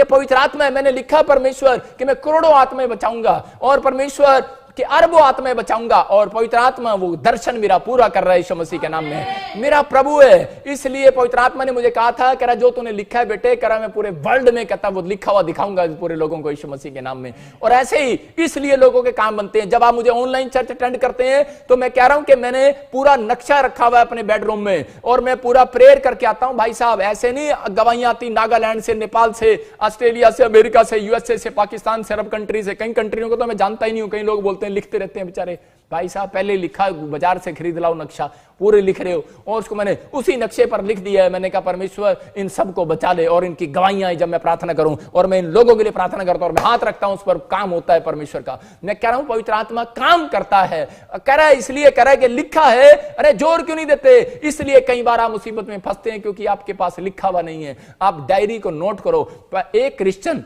ये पवित्र आत्मा है। मैंने लिखा परमेश्वर कि मैं करोड़ों आत्माएं बचाऊंगा और परमेश्वर कि अरबों आत्माएं बचाऊंगा, और पवित्र आत्मा वो दर्शन मेरा पूरा कर रहा है यीशु मसीह के नाम में। मेरा प्रभु है, इसलिए पवित्र आत्मा ने मुझे कहा था, कह रहा जो तूने लिखा है बेटे, कह रहा मैं पूरे वर्ल्ड में कहता वो लिखा हुआ दिखाऊंगा पूरे लोगों को यीशु मसीह के नाम में। और ऐसे ही इसलिए लोगों के काम बनते हैं। जब आप मुझे ऑनलाइन चर्च अटेंड करते हैं तो मैं कह रहा हूं कि मैंने पूरा नक्शा रखा हुआ है अपने बेडरूम में, और मैं पूरा प्रेयर करके आता हूं। भाई साहब ऐसे नहीं गवाहियां आती नागालैंड से, नेपाल से, ऑस्ट्रेलिया से, अमेरिका से, यूएसए से, पाकिस्तान से, अरब कंट्री से, कई कंट्रियों को तो मैं जानता ही नहीं हूं। कई लोग बोलते हैं लिखते रहते हैं बेचारे। भाई साहब पहले लिखा, बाजार से खरीद लाओ नक्शा, पूरे लिख रहे हो, और उसको मैंने उसी नक्शे पर लिख दिया है। मैंने कहा परमेश्वर इन सबको बचा ले, और इनकी गवाहियां जब मैं प्रार्थना करूं और मैं इन लोगों के लिए प्रार्थना करता हूं और मैं हाथ रखता हूं, उस पर काम होता है परमेश्वर का। मैं कह रहा हूं पवित्र आत्मा काम करता है। कह रहा है इसलिए कह रहा है कि लिखा है। अरे जोर क्यों नहीं देते? इसलिए कई बार आप मुसीबत में फंसते हैं क्योंकि आपके पास लिखा हुआ नहीं है। आप डायरी को नोट करो। एक क्रिश्चियन,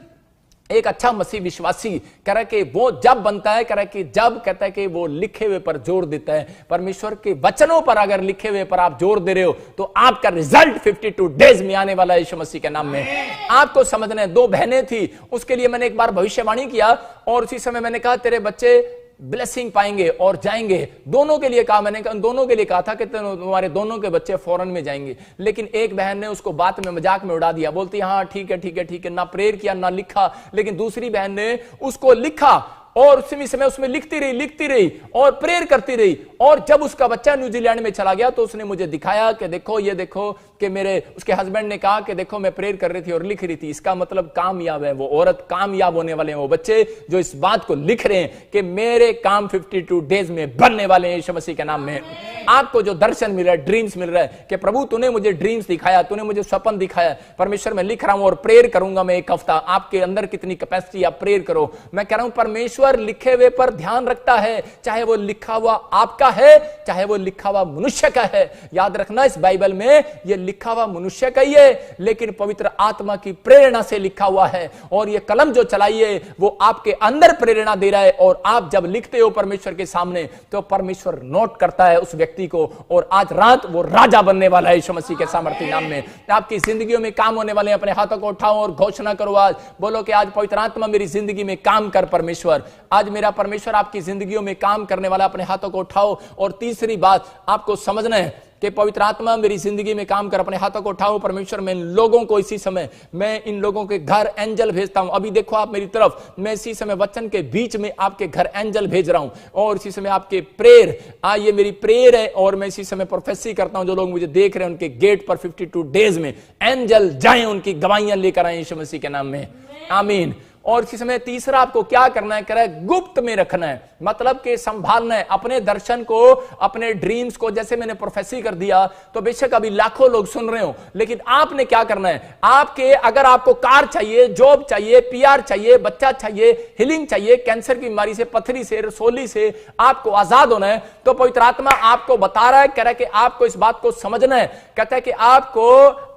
एक अच्छा मसीह विश्वासी कह रहा है कि वो जब बनता है, कह रहा है कि जब कहता है कि वो लिखे हुए पर जोर देता है। परमेश्वर के वचनों पर अगर लिखे हुए पर आप जोर दे रहे हो तो आपका रिजल्ट 52 डेज में आने वाला है यीशु मसीह के नाम में। आपको समझना है। 2 बहनें थी, उसके लिए मैंने एक बार भविष्यवाणी किया, और उसी समय मैंने कहा तेरे बच्चे ब्लेसिंग पाएंगे और जाएंगे। दोनों के लिए कहा, मैंने दोनों के लिए कहा था कि तुम्हारे दोनों के बच्चे फॉरेन में जाएंगे। लेकिन एक बहन ने उसको बात में मजाक में उड़ा दिया, बोलती हाँ ठीक है ठीक है ठीक है, ना प्रेयर किया ना लिखा। लेकिन दूसरी बहन ने उसको लिखा और उसी समय उसमें लिखती रही और प्रेयर करती रही। और जब उसका बच्चा न्यूजीलैंड में चला गया तो उसने मुझे दिखाया कि देखो ये देखो कि मेरे, उसके हस्बैंड ने कहा कि देखो मैं प्रेयर कर रही थी और लिख रही थी। इसका मतलब कामयाब है वो औरत, कामयाब होने वाले हैं वो बच्चे जो इस बात को लिख रहे हैं कि मेरे काम 52 डेज में बनने वाले हैं यीशु मसीह के नाम में। आपको जो दर्शन मिल रहा है, ड्रीम्स मिल रहा है कि प्रभु तूने मुझे ड्रीम्स दिखाया, तूने मुझे स्वप्न दिखाया, परमेश्वर मैं लिख रहा हूं और प्रेयर करूंगा मैं 1 हफ्ता। आपके अंदर कितनी कैपेसिटी, आप प्रेयर करो। मैं कह रहा हूं परमेश्वर लिखे हुए पर ध्यान रखता है, चाहे वो लिखा हुआ आपका है चाहे वो लिखा हुआ मनुष्य का है। याद रखना इस बाइबल में ये लिखा हुआ मनुष्य का ही है, लेकिन पवित्र आत्मा की प्रेरणा से लिखा हुआ है। और ये कलम जो चलाई है वो आपके अंदर प्रेरणा दे रहा है, और आप जब लिखते हो परमेश्वर के सामने तो परमेश्वर नोट करता है उस व्यक्ति को, और आज रात वो राजा बनने वाला है यीशु मसीह के सामर्थ्य नाम में। आपकी जिंदगियों में काम होने वाले हैं। अपने हाथों को उठाओ और घोषणा करो, आज बोलो कि आज पवित्र आत्मा मेरी जिंदगी में काम कर परमेश्वर। आज मेरा परमेश्वर आपकी जिंदगियों में काम करने वाला। अपने हाथों को उठाओ। और तीसरी बात आपको समझना है कि पवित्र आत्मा मेरी जिंदगी में काम कर। अपने हाथों को उठाओ। परमेश्वर मैं इन लोगों को इसी समय, मैं इन लोगों के घर एंजल भेजता हूं। अभी देखो आप मेरी तरफ, मैं इसी समय वचन के बीच में आपके घर एंजल भेज रहा हूं, और इसी समय आपके प्रेयर, ये मेरी प्रेयर है, और मैं इसी समय प्रोफेसी करता हूं। जो लोग मुझे देख रहे हैं उनके गेट पर 52 डेज में एंजल जाएं, उनकी गवाहियां लेकर आए यीशु मसीह के नाम में। आमीन। और इसी समय तीसरा आपको क्या करना है, कह रहा है गुप्त में रखना है, मतलब कि संभालना है अपने दर्शन को, अपने ड्रीम्स को। जैसे मैंने प्रोफेसी कर दिया तो बेशक अभी लाखों लोग सुन रहे हो, लेकिन आपने क्या करना है, आपके अगर आपको कार चाहिए, जॉब चाहिए, पीआर चाहिए, बच्चा चाहिए, हीलिंग चाहिए, कैंसर की बीमारी से, पथरी से, रसोली से आपको आजाद होना है, तो पवित्र आत्मा आपको बता रहा है, कह रहा है कि आपको इस बात को समझना है। कहता है कि आपको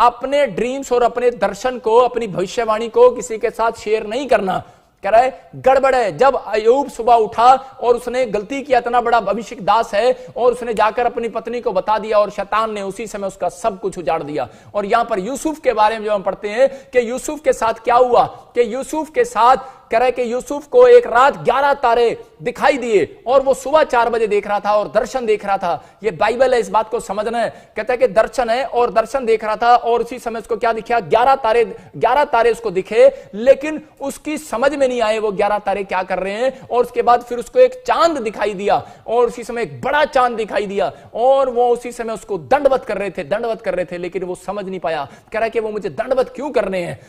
अपने ड्रीम्स और अपने दर्शन को, अपनी भविष्यवाणी को किसी के साथ शेयर नहीं करना। कह रहा है गड़बड़ है। जब अय्यूब सुबह उठा और उसने गलती किया, इतना बड़ा भविष्य दास है, और उसने जाकर अपनी पत्नी को बता दिया, और शैतान ने उसी समय उसका सब कुछ उजाड़ दिया। और यहां पर यूसुफ के बारे में जब हम पढ़ते हैं कि यूसुफ के साथ क्या हुआ, कि यूसुफ के साथ कह रहा है कि यूसुफ को एक रात 11 तारे दिखाई दिए, और वो सुबह 4 बजे देख रहा था और दर्शन देख रहा था। ये बाइबल है, इस बात को समझना है। कहता है कि दर्शन है और दर्शन देख रहा था, और उसी समय उसको क्या दिखा, 11 तारे उसको दिखे, लेकिन उसकी समझ में नहीं आए वो 11 तारे क्या कर रहे हैं। और उसके बाद फिर उसको एक चांद दिखाई दिया, और उसी समय एक बड़ा चांद दिखाई दिया, और वो उसी समय उसको दंडवत कर रहे थे, लेकिन वो समझ नहीं पाया। कह रहा है कि वो मुझे दंडवत क्यों कर रहे हैं।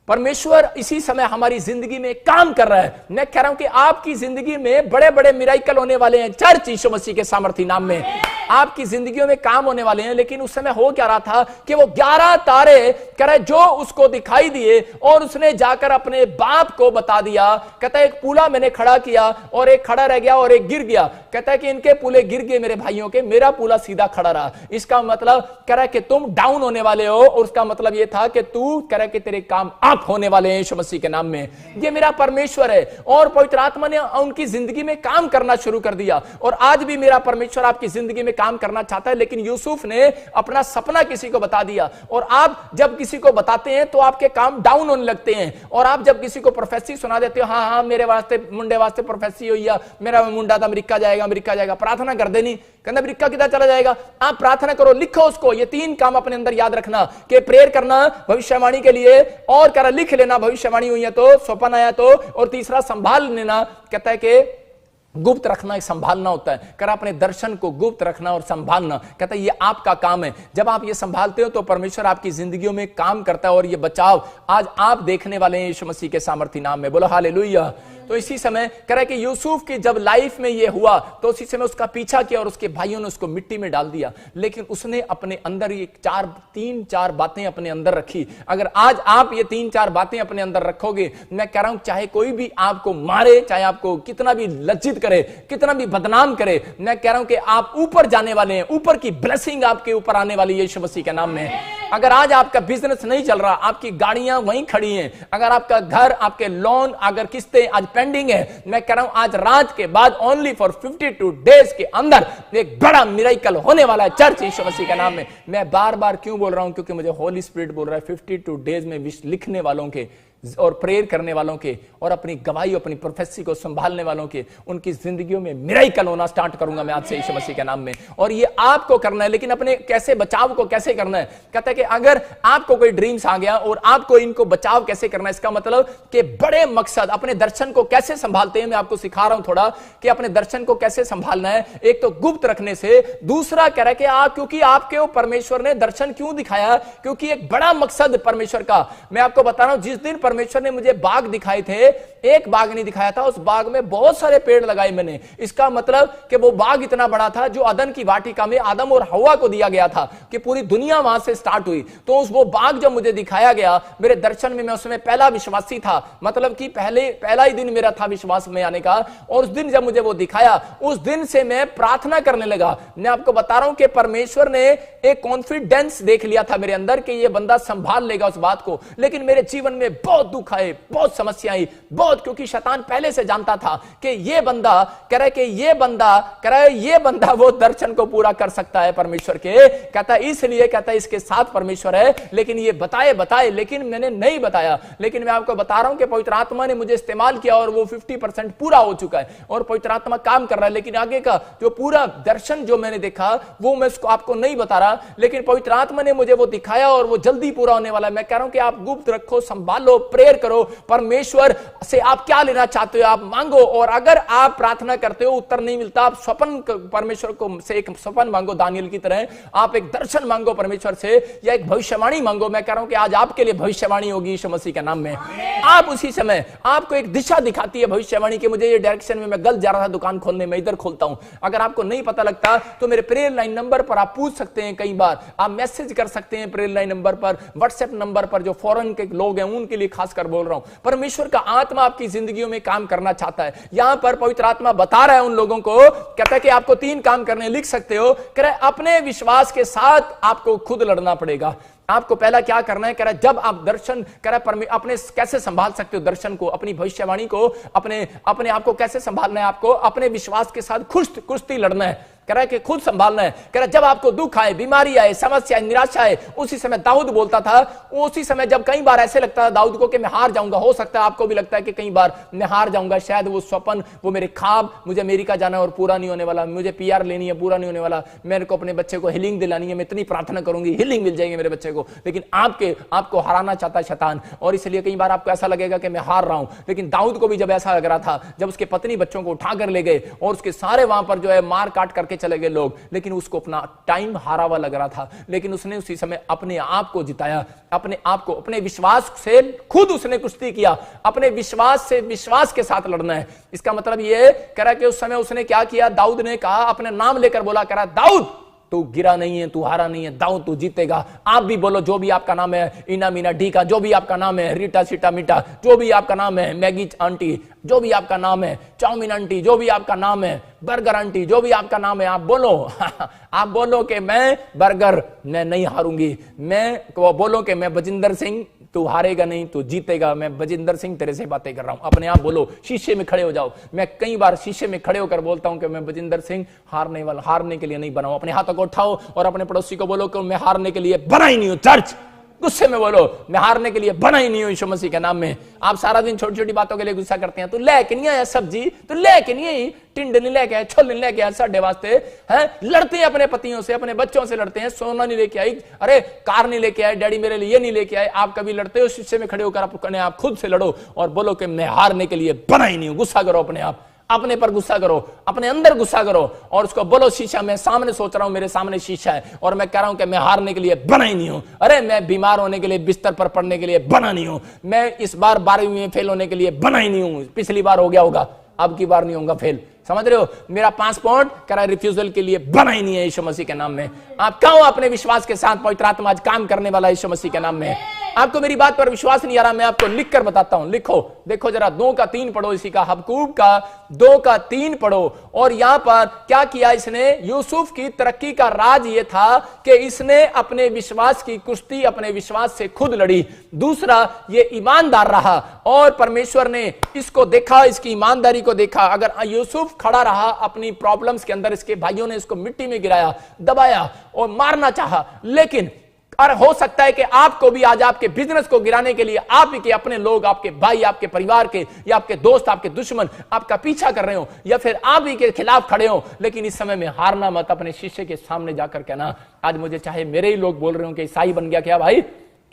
परमेश्वर इसी समय हमारी जिंदगी में काम कर रहा है। मैं कह रहा हूं कि आपकी जिंदगी में बड़े बड़े मिराइकल होने वाले हैं। चर्च यीशु मसीह के सामर्थ्य नाम में आपकी जिंदगियों में काम होने वाले हैं। लेकिन उस समय हो क्या रहा था कि वो 11 तारे कह रहे जो उसको दिखाई दिए, और उसने जाकर अपने बाप को बता दिया। कहता है एक पूला मैंने खड़ा किया, और एक खड़ा रह गया और एक गिर गया। कहता है कि इनके पूले गिर गए मेरे भाइयों के, मेरा पूला सीधा खड़ा रहा। इसका मतलब कह रहा है कि तुम डाउन होने वाले हो, और उसका मतलब यह था कि तू कह रहा है कि तेरे काम अप होने वाले हैं यीशु मसीह के नाम में। ये मेरा परमेश्वर है, और पवित्र आत्मा ने उनकी जिंदगी में काम करना शुरू कर दिया। और आज भी मेरा परमेश्वर आपकी जिंदगी में काम करना चाहता है, लेकिन यूसुफ ने अपना सपना किसी को बता दिया। और आप जब किसी को बताते हैं तो आपके काम डाउन होने लगते हैं। और आप जब किसी को प्रोफेसी सुना देते हो, हाँ हाँ मेरे वास्ते मुंडे वास्ते प्रोफेसी हुई, मेरा मुंडा था अमेरिका जाएगा, अमेरिका जाएगा, प्रार्थना कर देनी, कहना अमेरिका किधर चला जाएगा। आप प्रार्थना करो, लिखो उसको। ये 3 काम अपने अंदर याद रखना कि प्रेयर करना भविष्यवाणी के लिए, और करा लिख लेना भविष्यवाणी हुई है तो, स्वप्न आया तो, और तीसरा संभाल लेना, कहता है कि गुप्त रखना संभालना होता है। कर अपने दर्शन को गुप्त रखना और संभालना, कहता है ये आपका काम है। जब आप ये संभालते हो तो परमेश्वर आपकी जिंदगियों में काम करता है। और ये बचाव आज आप देखने वाले हैं यीशु मसीह के सामर्थी नाम में, बोलो हालेलुया। तो इसी समय कह रहा है कि यूसुफ की जब लाइफ में ये हुआ तो उसी समय उसका पीछा किया और उसके भाइयों ने उसको मिट्टी में डाल दिया, लेकिन उसने अपने अंदर ये 3-4 बातें अपने अंदर रखी। अगर आज आप ये 3-4 बातें अपने अंदर रखोगे, मैं कह रहा हूं चाहे कोई भी आपको मारे, चाहे आपको कितना भी लज्जित करे, कितना भी बदनाम करे, मैं कह रहा हूं कि आप ऊपर जाने वाले हैं। ऊपर की ब्लेसिंग आपके ऊपर आने वाली है यीशु मसीह के नाम में। अगर आज आपका बिजनेस नहीं चल रहा, आपकी गाड़ियां वहीं खड़ी हैं, अगर आपका घर, आपके लोन, अगर किस्तें आज पेंडिंग है, मैं कह रहा हूं आज रात के बाद ओनली फॉर 52 डेज के अंदर एक बड़ा मिरेकल होने वाला है चर्च यीशु मसीह के नाम में। मैं बार बार क्यों बोल रहा हूं, क्योंकि मुझे होली स्पिरिट बोल रहा है 52 डेज में विश लिखने वालों के और प्रेयर करने वालों के और अपनी गवाही, अपनी प्रोफेसी को संभालने वालों के, उनकी जिंदगियों में मिरेकल होना स्टार्ट करूंगा मैं आज से यीशु मसीह के नाम में। और ये आपको करना है, लेकिन अपने कैसे बचाव को कैसे करना है, कहता है कि अगर आपको कोई ड्रीम्स आ गया और आपको इनको बचाव कैसे करना है, इसका मतलब कि बड़े मकसद, अपने दर्शन को कैसे संभालते हैं, मैं आपको सिखा रहा हूं थोड़ा कि अपने दर्शन को कैसे संभालना है। एक तो गुप्त रखने से, दूसरा कह रहा है कि क्योंकि आपके परमेश्वर ने दर्शन क्यों दिखाया, क्योंकि एक बड़ा मकसद परमेश्वर का। मैं आपको बता रहा हूं, जिस दिन परमेश्वर ने मुझे बाग दिखाए थे, एक बाग नहीं दिखाया था, उस बाग में बहुत सारे पेड़ लगाए मैंने। इसका मतलब कि वो बाग इतना बड़ा था जो अदन की वाटिका में आदम और हवा को दिया गया था कि पूरी दुनिया वहां से स्टार्ट हुई। तो वो बाग जब मुझे दिखाया गया मेरे दर्शन में, मैं उसमें पहला विश्वासी था, मतलब कि पहला ही दिन मेरा था विश्वास में आने का। और उस दिन जब मुझे वो दिखाया, उस दिन से मैं प्रार्थना करने लगा। मैं आपको बता रहा हूं कि परमेश्वर ने एक कॉन्फिडेंस देख लिया था मेरे अंदर कि ये बंदा संभाल लेगा उस बात को। लेकिन मेरे जीवन में बहुत दुख आए, बहुत समस्या आई, बहुत, क्योंकि शैतान पहले से जानता था कि ये बंदा कह रहा है कि ये बंदा वो दर्शन को पूरा कर सकता है परमेश्वर के। कहता है इसलिए, कहता है इसके साथ परमेश्वर है, लेकिन ये बताए, लेकिन मैंने नहीं बताया। लेकिन मैं आपको बता रहा हूं कि पवित्र आत्मा ने मुझे इस्तेमाल किया और वो 50% पूरा हो चुका है और पवित्र आत्मा काम कर रहा है। लेकिन आगे का जो पूरा दर्शन जो मैंने देखा वो मैं उसको आपको नहीं बता रहा, लेकिन पवित्र आत्मा ने मुझे वो दिखाया और वो जल्दी पूरा होने वाला है। मैं कह रहा हूं कि आप गुप्त रखो, संभालो, प्रेयर करो, परमेश्वर से आप क्या लेना चाहते हो आप मांगो। और अगर आप प्रार्थना करते हो उत्तर नहीं मिलता, आप स्वप्न परमेश्वर को से एक स्वप्न मांगो, दानियल की तरह आप एक दर्शन मांगो परमेश्वर से, या एक भविष्यवाणी मांगो। मैं कह रहा हूं कि आज आपके लिए भविष्यवाणी होगी यीशु मसीह के नाम में। आप उसी समय आपको एक दिशा दिखाती है भविष्यवाणी की, मुझे ये डायरेक्शन में मैं गलत जा रहा था दुकान खोलने में, इधर खोलता हूं। अगर आपको नहीं पता लगता तो मेरे प्रेयर लाइन नंबर पर आप पूछ सकते हैं, कई बार आप मैसेज कर सकते हैं प्रेयर लाइन नंबर पर, व्हाट्सएप नंबर पर। जो फॉरेन के लोग हैं उनके लिए खासकर बोल रहा हूं। परमेश्वर का आत्मा आपकी जिंदगियों में काम करना चाहता है। यहां पर पवित्र आत्मा बता रहा है उन लोगों को, कहता है कि आपको 3 काम करने, लिख सकते हो। कह रहा है अपने विश्वास के साथ आपको खुद लड़ना पड़ेगा। आपको पहला क्या करना है, कह रहा है जब आप दर्शन, कह रहा है अपने कैसे संभाल सकते हो दर्शन को, अपनी भविष्यवाणी को, अपने आप को कैसे संभालना है, आपको अपने विश्वास के साथ कुश्ती लड़ना है। कह रहा है कि खुद संभालना है। कह रहा है जब आपको दुख आए, बीमारी आए, समस्या, निराशा आए, उसी समय दाऊद बोलता था, उसी समय जब कई बार ऐसे लगता था दाऊद को कि मैं हार जाऊंगा, हो सकता है आपको भी लगता है कि कई बार मैं हार जाऊंगा, शायद वो स्वप्न, वो मेरे ख्वाब, मुझे अमेरिका जाना और पूरा नहीं होने वाला, मुझे PR लेनी है, पूरा नहीं होने वाला, मेरे को अपने बच्चे को हीलिंग दिलानी है, मैं इतनी प्रार्थना करूंगी हीलिंग मिल जाएगी मेरे बच्चे को। लेकिन आपको हराना चाहता है शैतान, और इसलिए कई बार आपको ऐसा लगेगा कि मैं हार रहा हूं। लेकिन दाऊद को भी जब ऐसा लग रहा था, जब उसके पत्नी बच्चों को उठाकर ले गए और उसके सारे वहां पर जो है मार काट करके चले गए लोग, लेकिन उसको अपना टाइम हारा हुआ लग रहा था, लेकिन उसने उसी समय अपने आप को जिताया, अपने आप को, अपने विश्वास से खुद उसने कुश्ती किया। अपने विश्वास से, विश्वास के साथ लड़ना है। इसका मतलब यह कह रहा है कि उस समय उसने क्या किया, दाऊद ने कहा, अपने नाम लेकर बोला, कह रहा दाऊद तू गिरा नहीं है, तू हारा नहीं है, दाऊद तू जीतेगा। आप भी बोलो, जो भी आपका नाम है, इना मीना ढीका, जो भी आपका नाम है, रीटा सीटा मीठा, जो भी आपका नाम है, मैगी आंटी, जो भी आपका नाम है, चाउमीन आंटी, जो भी आपका नाम है, बर्गर आंटी, जो भी आपका नाम है, आप बोलो आप बोलो कि मैं बर्गर, मैं नहीं हारूंगी। मैं बोलो कि मैं बजिंदर सिंह तू हारेगा नहीं, तू जीतेगा। मैं बजिंदर सिंह तेरे से बातें कर रहा हूं। अपने आप बोलो, शीशे में खड़े हो जाओ। मैं कई बार शीशे में खड़े होकर बोलता हूं कि मैं बजिंदर सिंह हारने के लिए नहीं बना हूं। अपने हाथों को उठाओ और अपने पड़ोसी को बोलो कि मैं हारने के लिए बना ही नहीं हूं। चर्च गुस्से में बोलो, मैं हारने के लिए बना ही नहीं हूं यीशु मसीह के नाम में। आप सारा दिन छोटी छोटी बातों के लिए गुस्सा करते हैं। तू लेके नहीं आया सब्जी, तू लेके नहीं आई, टिंड नहीं लेके आया, छोले नहीं लेके आया साढ़े वास्ते हैं। लड़ते हैं अपने पतियों से, अपने बच्चों से लड़ते हैं। सोना नहीं लेके आई, अरे कार नहीं लेके आए, डैडी मेरे लिए ये नहीं लेके आए। आप कभी लड़ते हो? शीशे में खड़े होकर आप खुद से लड़ो और बोलो कि मैं हारने के लिए बना ही नहीं हूं। गुस्सा करो अपने आप, अपने पर गुस्सा करो, अपने अंदर गुस्सा करो और उसको बोलो, शीशा मैं सामने सोच रहा हूं, मेरे सामने शीशा है और मैं कह रहा हूं कि मैं हारने के लिए बना ही नहीं हूं। अरे मैं बीमार होने के लिए, बिस्तर पर पड़ने के लिए बना नहीं हूं। मैं इस बार 12वीं में फेल होने के लिए बना ही नहीं हूं। पिछली बार हो गया होगा, अब की बार नहीं होगा फेल। समझ रहे हो? मेरा पासपोर्ट करा रिफ्यूजल के लिए बना ही नहीं है यीशु मसीह के नाम में। आप कहो अपने विश्वास के साथ, पवित्र आत्मा आज काम करने वाला यीशु मसीह के नाम में। आपको मेरी बात पर विश्वास नहीं आ रहा, मैं आपको लिख कर बताता हूं। लिखो, देखो जरा 2 का 3 पढ़ो, इसी का हबकूक का 2 का 3 पढ़ो। और यहां पर क्या किया इसने? यूसुफ की तरक्की का राज यह था कि इसने अपने विश्वास की कुश्ती अपने विश्वास से खुद लड़ी। दूसरा, ये ईमानदार रहा और परमेश्वर ने इसको देखा, इसकी ईमानदारी को देखा। अगर यूसुफ खड़ा रहा अपनी प्रॉब्लम्स के अंदर, इसके भाइयों ने इसको मिट्टी में गिराया, दबाया और मारना चाहा, लेकिन और हो सकता है कि आपको भी आज आपके बिजनेस को गिराने के लिए आप ही के अपने लोग, आपके भाई, आपके परिवार के या आपके दोस्त, आपके दुश्मन आपका पीछा कर रहे हो या फिर आप ही के खिलाफ खड़े हो। लेकिन इस समय में हारना मत। अपने शीशे के सामने जाकर कहना, आज मुझे चाहे मेरे ही लोग बोल रहे हो कि ईसाई बन गया क्या भाई,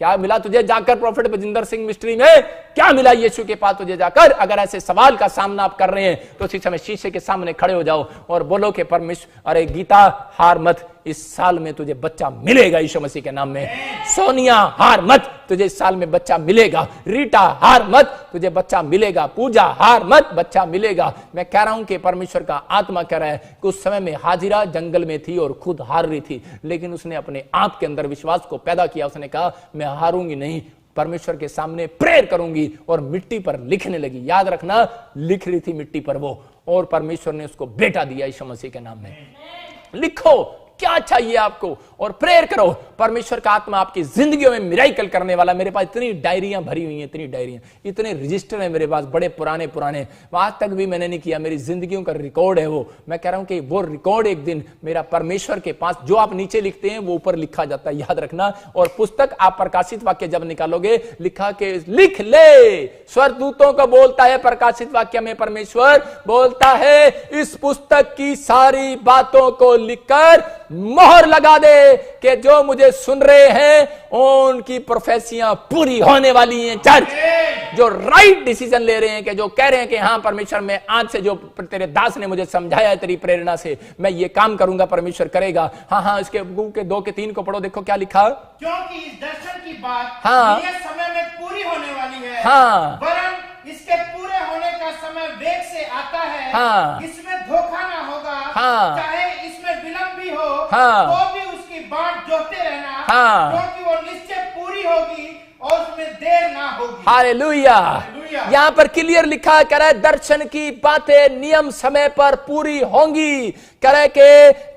क्या मिला तुझे जाकर प्रॉफिट बजिंदर सिंह मिस्ट्री में, क्या मिला यीशु के पास तुझे जाकर? अगर ऐसे सवाल का सामना आप कर रहे हैं तो इसी समय शीशे के सामने खड़े हो जाओ और बोलो कि परमेश्वर, अरे गीता हार मत, इस साल में तुझे बच्चा मिलेगा यीशु मसीह के नाम में। सोनिया हार मत, तुझे इस साल में बच्चा मिलेगा। रीटा हार मत, तुझे बच्चा मिलेगा। पूजा हार मत, बच्चा मिलेगा। मैं कह रहा हूं कि परमेश्वर का आत्मा कह रहा है कि उस समय में हाजिरा जंगल में थी और खुद हार रही थी, लेकिन उसने अपने आप के अंदर विश्वास को पैदा किया। उसने कहा मैं हारूंगी नहीं, परमेश्वर के सामने प्रेयर करूंगी, और मिट्टी पर लिखने लगी। याद रखना, लिख रही थी मिट्टी पर वो, और परमेश्वर ने उसको बेटा दिया यीशु मसीह के नाम में। लिखो क्या चाहिए आपको और प्रेयर करो। परमेश्वर का आत्मा आपकी जिंदगियों में मिराकल करने वाला। मेरे पास इतनी डायरियां भरी हुई हैं, इतनी डायरियां, इतने रजिस्टर हैं मेरे पास, बड़े पुराने पुराने, आज तक भी मैंने नहीं किया। मेरी जिंदगियों का रिकॉर्ड है वो। मैं कह रहा हूं कि वो रिकॉर्ड एक दिन मेरा परमेश्वर के पास, जो आप नीचे लिखते हैं वो ऊपर लिखा जाता है, याद रखना। और पुस्तक आप प्रकाशित वाक्य जब निकालोगे, लिखा के लिख ले, स्वर्गदूतों को बोलता है प्रकाशित वाक्य में, परमेश्वर बोलता है इस पुस्तक की सारी बातों को लिखकर मोहर लगा दे कि जो मुझे सुन रहे हैं उनकी प्रोफेसियां पूरी होने वाली हैं। चर्च जो राइट डिसीजन ले रहे हैं, कि जो कह रहे हैं कि हाँ परमेश्वर, मैं आज से जो तेरे दास ने मुझे समझाया है तेरी प्रेरणा से, मैं ये काम करूंगा, परमेश्वर करेगा। हाँ, इसके 2 के 3 को पढ़ो, देखो क्या लिखा। क्योंकि इस दर्शन की बात हाँ, ये समय में पूरी होने वाली है। हाँ, वरन इसके पूरे होने का समय वेग से आता है। हाँ, इसमें धोखा ना होगा। हाँ, चाहे इसमें विलंब भी हो, हाँ, तो भी उसकी बाट जोहते रहना। हाँ, क्योंकि वो निश्चय पूरी होगी और उसमें देर ना होगी। हालेलुया। यहां पर क्लियर लिखा है, कह रहा है दर्शन की बातें नियम समय पर पूरी होंगी। कह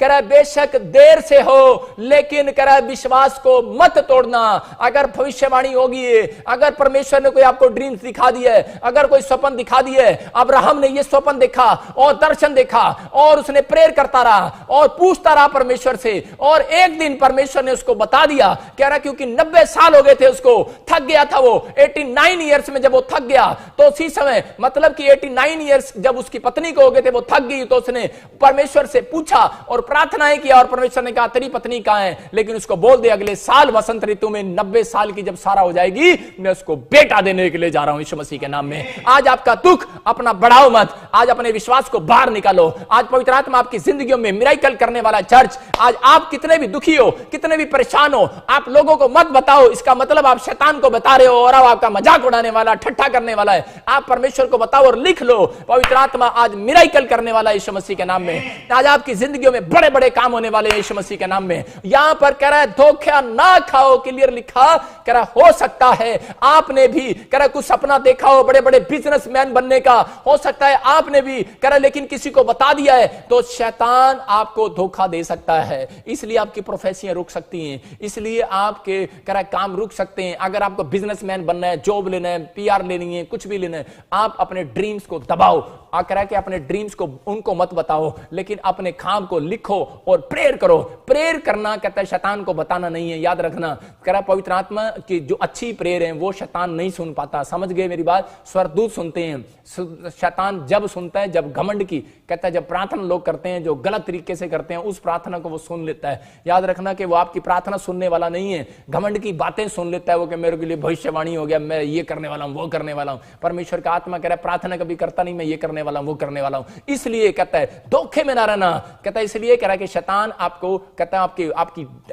रहा बेशक देर से हो, लेकिन कह रहा विश्वास को मत तोड़ना। अगर भविष्यवाणी होगी, अगर परमेश्वर ने कोई आपको ड्रीम्स दिखा दिए, अगर कोई स्वप्न दिखा दिए, अब्राहम ने ये स्वप्न देखा और दर्शन देखा और उसने प्रेयर करता रहा और पूछता रहा परमेश्वर से, और एक दिन परमेश्वर ने उसको बता दिया। कह रहा क्योंकि 90 साल हो गए थे उसको, थक गया था वो। 89 ईयर्स में जब वो थक गया, तो उसी समय मतलब कि 89 ईयर्स जब उसकी पत्नी को हो गए थे, वो थक गई, तो उसने परमेश्वर से पूछा और प्रार्थनाएं किया, और परमेश्वर ने कहा तेरी पत्नी कहां है, लेकिन उसको बोल दे अगले साल वसंत ऋतु में 90 साल की जब सारा हो जाएगी, मैं उसको बेटा देने के लिए जा रहा हूं यीशु मसीह के नाम में। आज आपका दुख अपना बढ़ाओ मत, आज अपने विश्वास को बाहर निकालो। आज पवित्र आत्मा आपकी जिंदगियों में मिराकल करने वाला चर्च। आज आप कितने भी दुखी हो, कितने भी परेशान हो, आप लोगों को मत बताओ। इसका मतलब आप शैतान को बता रहे हो और अब आपका मजाक उड़ाने वाला, ठट्ठा करने वाला है। आप परमेश्वर को बताओ और लिख लो, पवित्र आत्मा आज मिराकल करने वाला है यीशु मसीह के नाम में। आज आपकी जिंदगियों में बड़े बड़े काम होने वाले हैं यीशु मसीह के नाम में। यहां पर कह रहा है धोखा ना खाओ, क्लियर लिखा, कह रहा हो सकता है आपने भी कह रहा कुछ सपना देखा हो बड़े बड़े बिजनेसमैन बनने का, हो सकता है आपने भी कह रहा लेकिन किसी को बता दिया है, तो शैतान आपको धोखा दे सकता है। इसलिए आपकी प्रोफेसियां रुक सकती हैं, इसलिए आपके कह रहा काम रुक सकते हैं। अगर आपको बिजनेसमैन बनना है, जॉब लेना है, पीआर लेनी है, कुछ भी लेना है, आप अपने ड्रीम्स को दबाओ। कह रहा है कि अपने ड्रीम्स को उनको मत बताओ, लेकिन अपने काम को लिखो और प्रेयर करो। प्रेयर करना कहता है शैतान को बताना नहीं है, याद रखना। कह रहा पवित्र आत्मा की जो अच्छी प्रेयर है वो शैतान नहीं सुन पाता। समझ गए मेरी बात? स्वर्गदूत सुनते हैं, शैतान जब सुनता है जब घमंड की, कहता है जब प्रार्थना लोग करते हैं जो गलत तरीके से करते हैं, उस प्रार्थना को वो सुन लेता है। याद रखना कि वो आपकी प्रार्थना सुनने वाला नहीं है, घमंड की बातें सुन लेता है वो, कि मेरे के लिए भविष्यवाणी हो गया, मैं ये करने वाला हूं, वो करने वाला हूं। परमेश्वर का आत्मा कह रहा है प्रार्थना कभी करता नहीं, मैं ये करने वाला हूं, वो करने वाला हूं। इसलिए कहता है धोखे में ना रहना। कहता है इसलिए कह रहा है कि शैतान आपको कहता है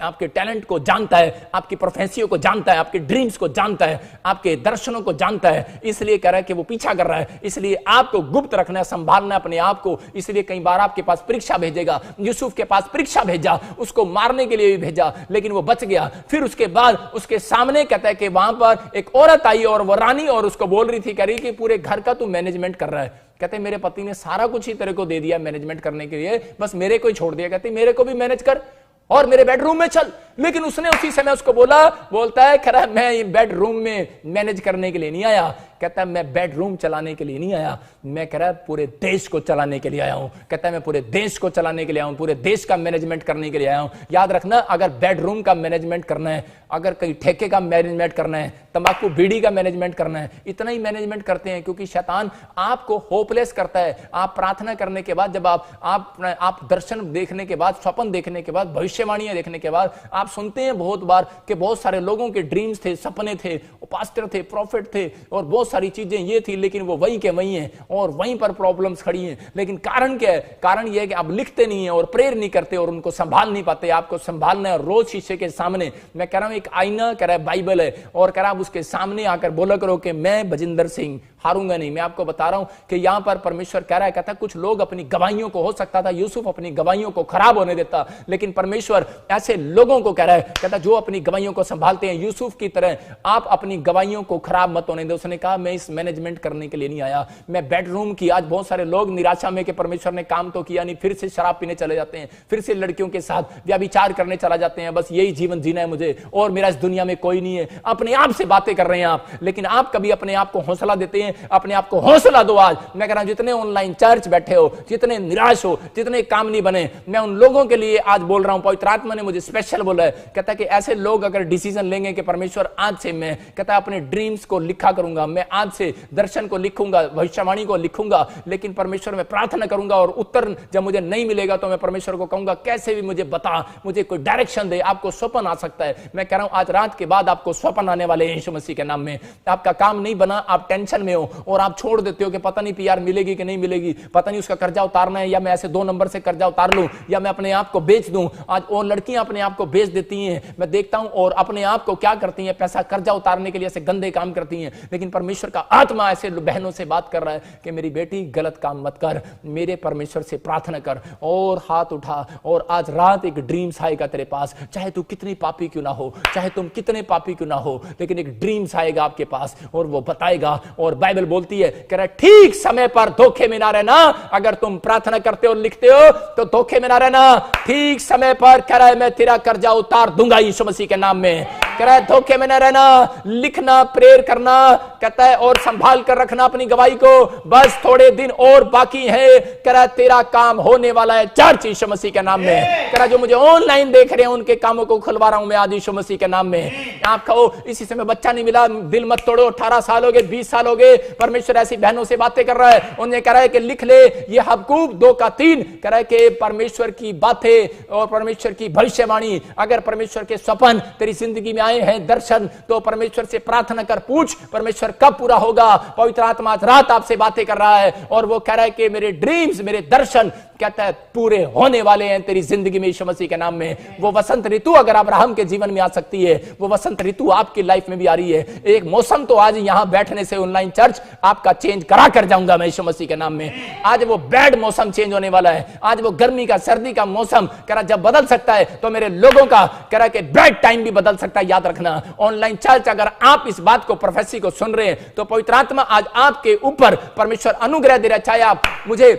आपके टैलेंट को जानता है, आपकी प्रोफेसियों को जानता है, आपके ड्रीम्स को जानता है, आपके दर्शनों को जानता है। इसलिए कह रहा है कि वो पीछा कर रहा है। इसलिए आपको गुप्त रखना है, संभालना अपने आप को। इसलिए कई बार आपके पास परीक्षा भेजेगा। यूसुफ के पास परीक्षा भेजा, उसको मारने के लिए भी भेजा, लेकिन वो बच गया। फिर उसके बाद उसके सामने कहता है कि वहां पर एक औरत आई और वो रानी, और उसको बोल रही थी, कह रही कि पूरे घर का तू मैनेजमेंट कर रहा है। कहते मेरे पति ने सारा कुछ ही तेरे को दे दिया मैनेजमेंट करने के लिए, बस मेरे को ही छोड़ दिया। कहते मेरे को भी मैनेज कर और मेरे बेडरूम में चल। लेकिन उसने उसी समय उसको बोलता है कह रहा है मैं बेडरूम में मैनेज करने के लिए नहीं आया। कहता है मैं बेडरूम चलाने के लिए नहीं आया, मैं कह रहा है पूरे देश को चलाने के लिए आया हूं। कहता है मैं पूरे देश को चलाने के लिए आया हूं, पूरे देश का मैनेजमेंट करने के लिए आया हूं। याद रखना, अगर बेडरूम का मैनेजमेंट करना है, अगर कहीं ठेके का मैनेजमेंट करना है, तंबाकू बीड़ी का मैनेजमेंट करना है, इतना ही मैनेजमेंट करते हैं, क्योंकि शैतान आपको होपलेस करता है। आप प्रार्थना करने के बाद, जब आप दर्शन देखने के बाद, स्वप्न देखने के बाद, भविष्यवाणियां देखने के बाद, आप सुनते हैं बहुत बार कि बहुत सारे लोगों के ड्रीम्स थे, सपने थे, पास्टर थे, प्रॉफिट थे और बहुत सारी चीजें ये थी, लेकिन वो वहीं के वहीं हैं और वहीं पर प्रॉब्लम्स खड़ी हैं। लेकिन कारण क्या है? कारण ये है कि आप लिखते नहीं है और प्रेयर नहीं करते और उनको संभाल नहीं पाते। आपको संभालना है रोज शीशे के सामने। मैं कह रहा हूं एक आईना कह रहा है बाइबल है, और कह रहा है उसके सामने आकर बोला करो कि मैं बजिंदर सिंह हारूंगा नहीं। मैं आपको बता रहा हूं कि यहां पर परमेश्वर कह रहा है, कहता कुछ लोग अपनी गवाहियों को, हो सकता था यूसुफ अपनी गवाहियों को खराब होने देता, लेकिन परमेश्वर ऐसे लोगों को कह रहा है, कहता जो अपनी गवाहियों को संभालते हैं, यूसुफ की तरह आप अपनी गवाहियों को खराब मत होने दो। उसने कहा मैं इस मैनेजमेंट करने के लिए नहीं आया, मैं बेडरूम की। आज बहुत सारे लोग निराशा में कि परमेश्वर ने काम तो किया नहीं, फिर से शराब पीने चले जाते हैं, फिर से लड़कियों के साथ व्यभिचार करने चला जाते हैं। बस यही जीवन जीना है मुझे और मेरा इस दुनिया में कोई नहीं है। अपने आप से बातें कर रहे हैं आप, लेकिन आप कभी अपने आप को हौसला देते हैं? अपने आप को हौसला दो। आज मैं कह रहा हूं जितने ऑनलाइन चर्च बैठे हो, जितने निराश हो, जितने काम नहीं बने, मैं उन लोगों के लिए आज बोल रहा हूं। पवित्र आत्मा ने मुझे स्पेशल बोला है, कहता है कि ऐसे लोग अगर डिसीजन लेंगे कि परमेश्वर आज से मैं कहता है अपने ड्रीम्स को लिखा करूंगा, मैं आज से दर्शन को लिखूंगा, भविष्यवाणी को लिखूंगा, लेकिन परमेश्वर में प्रार्थना करूंगा और उत्तर जब मुझे नहीं मिलेगा तो मैं परमेश्वर को कहूंगा कैसे भी मुझे बता, मुझे कोई डायरेक्शन दे। आपको स्वप्न आ सकता है। मैं कह रहा हूं आज रात के बाद आपको स्वप्न आने वाले हैं यीशु मसीह के नाम में। आपका काम नहीं बना, आप टेंशन में हो और आप छोड़ देते हो कि पता नहीं पीआर मिलेगी कि नहीं मिलेगी, पता नहीं उसका कर्जा उतारना है, या मैं ऐसे 2 नंबर से कर्जा उतार लूं, या मैं अपने आप को बेच दूं। आज और लड़कियां अपने आप को बेच देती हैं, मैं देखता हूं, और अपने आप को क्या करती हैं, पैसा कर्जा उतारने के लिए ऐसे गंदे काम करती हैं। लेकिन परमेश्वर का आत्मा ऐसे बहनों से बात कर रहा है कि मेरी बेटी गलत काम मत कर, मेरे परमेश्वर से प्रार्थना कर और हाथ उठा। और आज रात एक ड्रीम्स आएगा तेरे पास, चाहे तू कितनी पापी क्यों ना हो, चाहे तुम कितने पापी क्यों ना हो, लेकिन एक ड्रीम्स आएगा आपके पास और वो बताएगा। और बाइबल बोलती है, कह रहा ठीक समय पर धोखे में ना रहना। अगर तुम प्रार्थना करते हो, लिखते हो, तो धोखे में ना रहना। ठीक समय पर कह रहा है मैं तेरा कर्जा उतार दूंगा यीशु मसीह के नाम में। कह रहा है धोखे में ना रहना, लिखना, प्रेयर करना, कहता है और संभाल कर रखना अपनी गवाही को। बस थोड़े दिन और बाकी है, कह रहा है तेरा काम होने वाला है चर्च यीशु मसीह के नाम में। कह रहा जो मुझे ऑनलाइन देख रहे हैं उनके कामों को खुलवा रहा हूं मैं आज यीशु मसीह के नाम में। आप कहो इसी समय बच्चा नहीं मिला, दिल मत तोड़ो, 18 साल हो गए, 20 साल हो गए, परमेश्वर ऐसी बहनों से बातें कर रहा है। उन्हें कह रहा है कि लिख ले ये हबक्कूक 2:3, कह रहा है कि परमेश्वर की बातें और परमेश्वर की भविष्यवाणी, अगर परमेश्वर के स्वप्न तेरी जिंदगी में आए हैं, दर्शन, तो परमेश्वर से प्रार्थना कर, पूछ परमेश्वर कब पूरा होगा। पवित्र आत्मा आज रात आपसे बातें कर रहा है और वो कह रहा है कि मेरे ड्रीम्स, मेरे दर्शन कहता है पूरे होने वाले हैं तेरी जिंदगी में यीशु मसीह के नाम में। वो वसंत ऋतु अगर अब्राहम के जीवन में आ सकती है, वो वसंत ऋतु आपकी लाइफ में भी आ रही है। एक मौसम तो आज यहां बैठने से ऑनलाइन चर्च चर्च आपका चेंज करा कर जाऊंगा मैं यीशु मसीह के नाम में। आज वो बैड मौसम चेंज होने वाला है, आज वो गर्मी का सर्दी का मौसम कह रहा जब बदल सकता है तो मेरे लोगों का कह रहा कि बैड टाइम भी बदल सकता है। याद रखना ऑनलाइन चर्च, अगर आप इस बात को प्रोफेसी को सुन रहे हैं तो पवित्र आत्मा आज आपके ऊपर परमेश्वर अनुग्रह दे रहा है। चाहे आप मुझे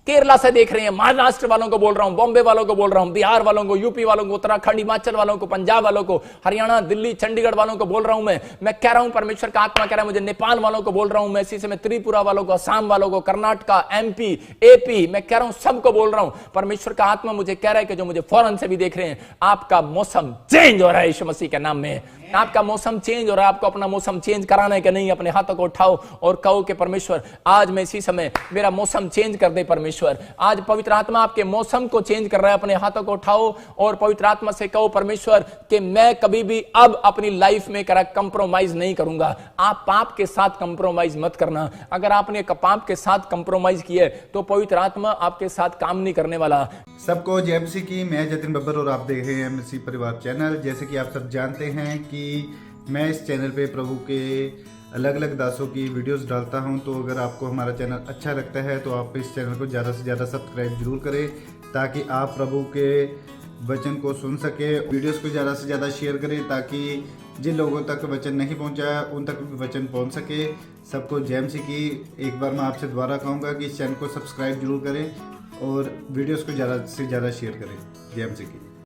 केरला से देख रहे हैं, महाराष्ट्र वालों को बोल रहा हूं, बॉम्बे वालों को बोल रहा हूं, बिहार वालों को, यूपी वालों को, उत्तराखंड हिमाचल वालों को, पंजाब वालों को, हरियाणा दिल्ली चंडीगढ़ वालों को बोल रहा हूं। मैं कह रहा हूं परमेश्वर का आत्मा कह रहा है मुझे नेपाल वालों को बोल रहा हूं, मैं इसी से मैं त्रिपुरा वालों को, असम वालों को, कर्नाटका, एमपी, एपी, मैं कह रहा हूं सबको बोल रहा हूं। परमेश्वर का आत्मा मुझे कह रहा है कि जो मुझे फौरन से भी देख रहे हैं, आपका मौसम चेंज हो रहा है यीशु मसीह के नाम में। आपका मौसम चेंज हो रहा है। आपको अपना मौसम चेंज कराना है कि नहीं? अपने हाथों को उठाओ और कहो कि परमेश्वर आज मैं इसी समय मेरा मौसम चेंज कर दे। परमेश्वर आज पवित्र आत्मा आपके मौसम को चेंज कर रहा है। अपने हाथों को उठाओ और पवित्र आत्मा से कहो परमेश्वर कि मैं कभी भी अब अपनी लाइफ में कंप्रोमाइज नहीं करूंगा। आप पाप के साथ कंप्रोमाइज मत करना। अगर आपने पाप के साथ कंप्रोमाइज किया तो पवित्र आत्मा आपके साथ काम नहीं करने वाला। सबको जय मसीह की। मैं जतिन बब्बर और आप देख रहे हैं मसीह परिवार चैनल। जैसे कि आप सब जानते हैं कि मैं इस चैनल पे प्रभु के अलग अलग दासों की वीडियोस डालता हूं, तो अगर आपको हमारा चैनल अच्छा लगता है तो आप इस चैनल को ज़्यादा से ज़्यादा सब्सक्राइब जरूर करें ताकि आप प्रभु के वचन को सुन सके। वीडियोस को ज़्यादा से ज़्यादा शेयर करें ताकि जिन लोगों तक वचन नहीं पहुंचा उन तक भी वचन पहुंच सके। सबको जय मसीह की। एक बार मैं आपसे दोबारा कहूँगा कि इस चैनल को सब्सक्राइब जरूर करें और वीडियोस को ज़्यादा से ज़्यादा शेयर करें। जय मसीह की।